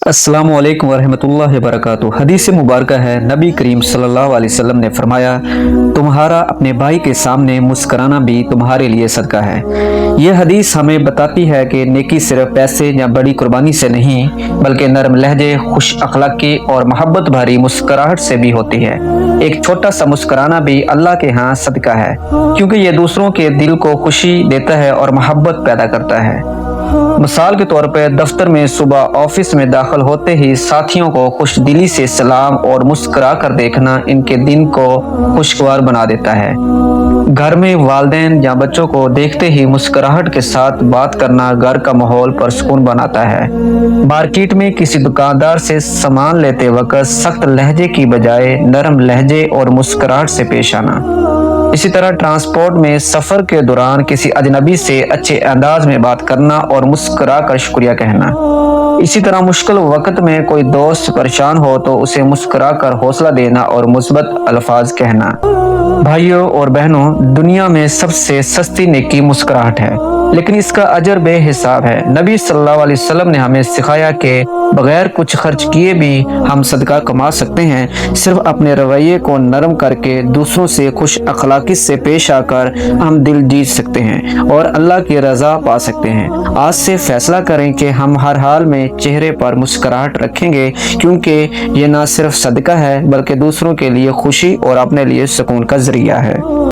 अस्सलामु अलैकुम वरहमतुल्लाहि वबरकातुहू। हदीस मुबारक है, नबी करीम सल्लल्लाहु अलैहि वसल्लम ने फरमाया, तुम्हारा अपने भाई के सामने मुस्कुराना भी तुम्हारे लिए सदका है। यह हदीस हमें बताती है कि नेकी सिर्फ पैसे या बड़ी कुर्बानी से नहीं, बल्कि नरम लहजे, खुश अखलाकी और मोहब्बत भरी मुस्कुराहट से भी होती है। एक छोटा सा मुस्कुराना भी अल्लाह के यहाँ सदका है, क्योंकि ये दूसरों के दिल को खुशी देता है और मोहब्बत पैदा करता है। मिसाल के तौर पर दफ्तर में सुबह ऑफिस में दाखिल होते ही साथियों को खुश दिली से सलाम और मुस्कुरा कर देखना इनके दिन को खुशगवार बना देता है। घर में वालिदैन या बच्चों को देखते ही मुस्कुराहट के साथ बात करना घर का माहौल पुरसुकून बनाता है। मार्केट में किसी दुकानदार से सामान लेते वक्त सख्त लहजे की बजाय नरम लहजे और मुस्कुराहट से पेश आना। इसी तरह ट्रांसपोर्ट में सफर के दौरान किसी अजनबी से अच्छे अंदाज में बात करना और मुस्कुरा कर शुक्रिया कहना। इसी तरह मुश्किल वक्त में कोई दोस्त परेशान हो तो उसे मुस्कुरा कर हौसला देना और मुस्बत अल्फाज कहना। भाइयों और बहनों, दुनिया में सबसे सस्ती नेकी मुस्कुराहट है, लेकिन इसका अजर बेहिसाब है। नबी सल्लल्लाहु अलैहि वसल्लम ने हमें सिखाया कि बगैर कुछ खर्च किए भी हम सदका कमा सकते हैं। सिर्फ अपने रवैये को नरम करके दूसरों से खुश अखलाकी से पेश आकर हम दिल जीत सकते हैं और अल्लाह की रज़ा पा सकते हैं। आज से फैसला करें कि हम हर हाल में चेहरे पर मुस्कुराहट रखेंगे, क्योंकि ये ना सिर्फ सदका है बल्कि दूसरों के लिए खुशी और अपने लिए सुकून का जरिया है।